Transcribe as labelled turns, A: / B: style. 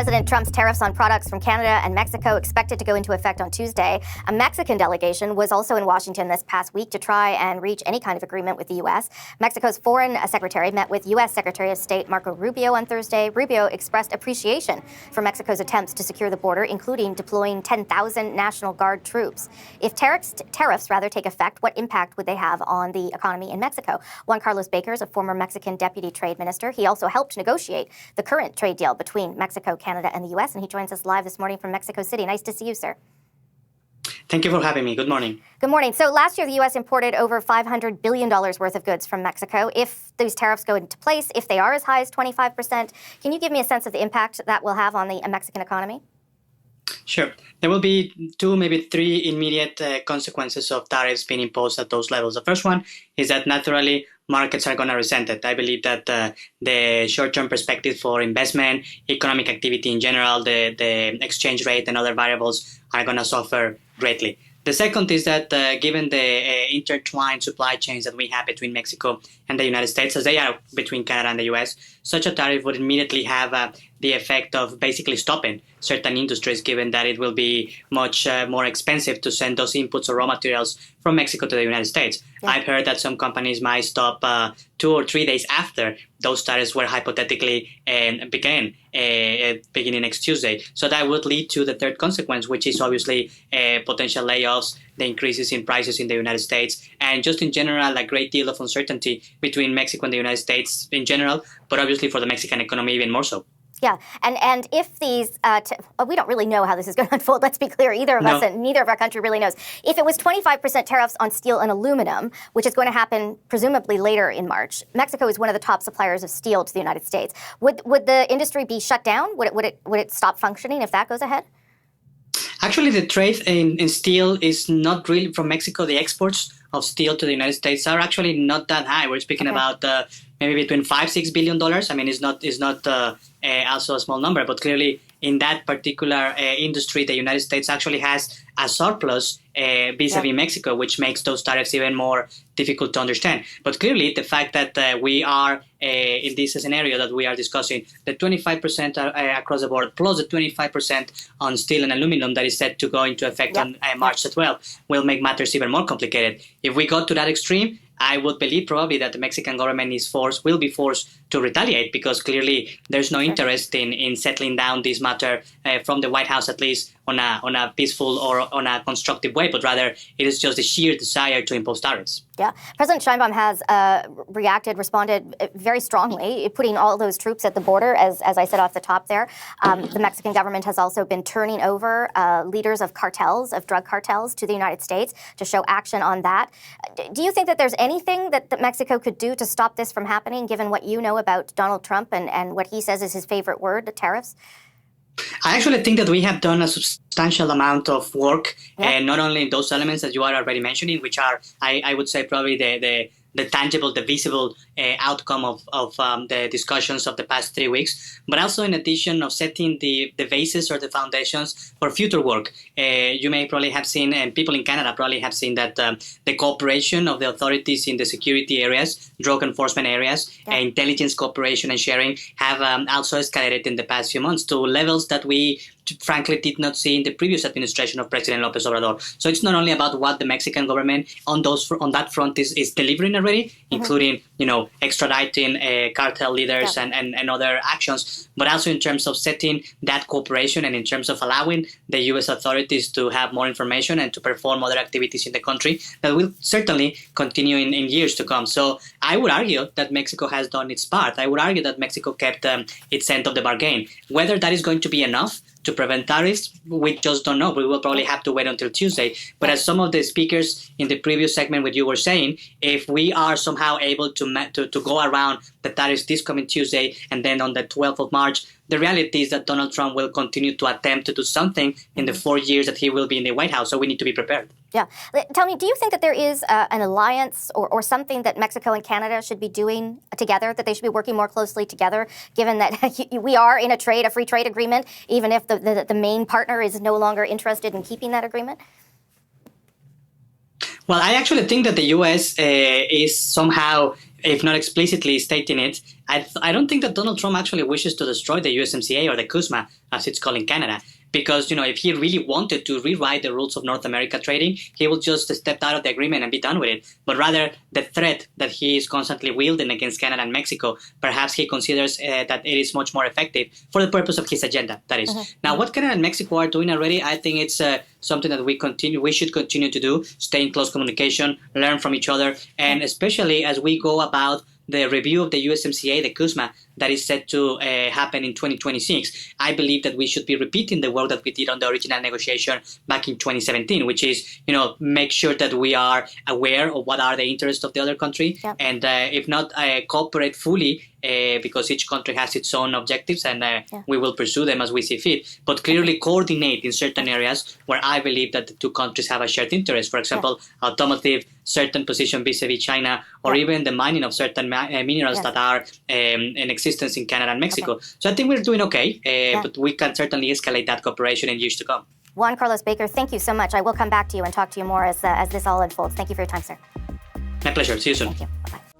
A: President Trump's tariffs on products from Canada and Mexico expected to go into effect on Tuesday. A Mexican delegation was also in Washington this past week to try and reach any kind of agreement with the U.S. Mexico's foreign secretary met with U.S. Secretary of State Marco Rubio on Thursday. Rubio expressed appreciation for Mexico's attempts to secure the border, including deploying 10,000 National Guard troops. If tariffs take effect, what impact would they have on the economy in Mexico? Juan Carlos Baker is a former Mexican deputy trade minister. He also helped negotiate the current trade deal between Mexico, Canada, and the U.S., and he joins us live this morning from Mexico City. Nice to see you, sir.
B: Thank you for having me. Good morning.
A: Good morning. So last year, the U.S. imported over $500 billion worth of goods from Mexico. If these tariffs go into place, if they are as high as 25%, can you give me a sense of the impact that will have on the Mexican economy?
B: Sure. There will be two, maybe three immediate consequences of tariffs being imposed at those levels. The first one is that naturally markets are going to resent it. I believe that the short-term perspective for investment, economic activity in general, the exchange rate and other variables are going to suffer greatly. The second is that given the intertwined supply chains that we have between Mexico and the United States, as they are between Canada and the U.S., such a tariff would immediately have the effect of basically stopping certain industries, given that it will be much more expensive to send those inputs or raw materials from Mexico to the United States. Yeah. I've heard that some companies might stop 2 or 3 days after those tariffs were hypothetically beginning next Tuesday. So that would lead to the third consequence, which is obviously potential layoffs, the increases in prices in the United States, and just in general, a great deal of uncertainty between Mexico and the United States in general, but obviously for the Mexican economy even more so.
A: Yeah, and if these, we don't really know how this is going to unfold, let's be clear, either of us and neither of our country really knows. If it was 25% tariffs on steel and aluminum, which is going to happen presumably later in March, Mexico is one of the top suppliers of steel to the United States. Would the industry be shut down? Would it stop functioning if that goes ahead?
B: Actually, the trade in steel is not really from Mexico. The exports of steel to the United States are actually not that high. We're speaking about maybe between $5-6 billion. I mean, it's not also a small number, but clearly in that particular industry, the United States actually has a surplus vis-a-vis Mexico, which makes those tariffs even more difficult to understand. But clearly, the fact that we are in this scenario that we are discussing, the 25% across the board, plus the 25% on steel and aluminum that is set to go into effect on March 12th, will make matters even more complicated. If we go to that extreme, I would believe probably that the Mexican government will be forced to retaliate, because clearly there's no interest in settling down this matter from the White House, at least on a peaceful or on a constructive way, but rather it is just the sheer desire to impose tariffs.
A: Yeah, President Sheinbaum has responded very strongly, putting all those troops at the border, as I said off the top there. The Mexican government has also been turning over leaders of drug cartels to the United States to show action on that. Do you think that there's anything that Mexico could do to stop this from happening, given what you know about Donald Trump and what he says is his favorite word, the tariffs?
B: I actually think that we have done a substantial amount of work, not only in those elements that you are already mentioning, which are, I would say, probably the tangible, the visible outcome of the discussions of the past 3 weeks, but also in addition of setting the basis or the foundations for future work. You may probably have seen, and people in Canada probably have seen, that the cooperation of the authorities in the security areas, drug enforcement areas, intelligence cooperation and sharing have also escalated in the past few months to levels that we frankly did not see in the previous administration of President López Obrador. So it's not only about what the Mexican government on that front is delivering already, including extraditing cartel leaders and other actions, but also in terms of setting that cooperation and in terms of allowing the U.S. authorities to have more information and to perform other activities in the country that will certainly continue in years to come. So I would argue that Mexico has done its part. I would argue that Mexico kept its end of the bargain. Whether that is going to be enough to prevent tariffs, we just don't know. We will probably have to wait until Tuesday. But as some of the speakers in the previous segment what you were saying, if we are somehow able to go around the tariffs this coming Tuesday and then on the 12th of March, the reality is that Donald Trump will continue to attempt to do something in the 4 years that he will be in the White House. So we need to be prepared.
A: Yeah. Tell me, do you think that there is an alliance or something that Mexico and Canada should be doing together, that they should be working more closely together, given that we are in a free trade agreement, even if the main partner is no longer interested in keeping that agreement?
B: Well, I actually think that the U.S. is somehow if not explicitly stating it. I don't think that Donald Trump actually wishes to destroy the USMCA or the CUSMA, as it's called in Canada. Because, if he really wanted to rewrite the rules of North America trading, he will just step out of the agreement and be done with it. But rather, the threat that he is constantly wielding against Canada and Mexico, perhaps he considers that it is much more effective for the purpose of his agenda, that is. Now, what Canada and Mexico are doing already, I think it's something that we should continue to do, stay in close communication, learn from each other, and especially as we go about the review of the USMCA, the CUSMA, that is set to happen in 2026. I believe that we should be repeating the work that we did on the original negotiation back in 2017, which is, make sure that we are aware of what are the interests of the other country, and if not, cooperate fully, because each country has its own objectives, and we will pursue them as we see fit. But clearly coordinate in certain areas where I believe that the two countries have a shared interest. For example, automotive, certain position vis-a-vis China, or even the mining of certain minerals that are in existence in Canada and Mexico. So I think we're doing okay, but we can certainly escalate that cooperation in years to come.
A: Juan Carlos Baker, thank you so much. I will come back to you and talk to you more as this all unfolds. Thank you for your time, sir.
B: My pleasure. See you soon.
A: Thank you. Bye-bye.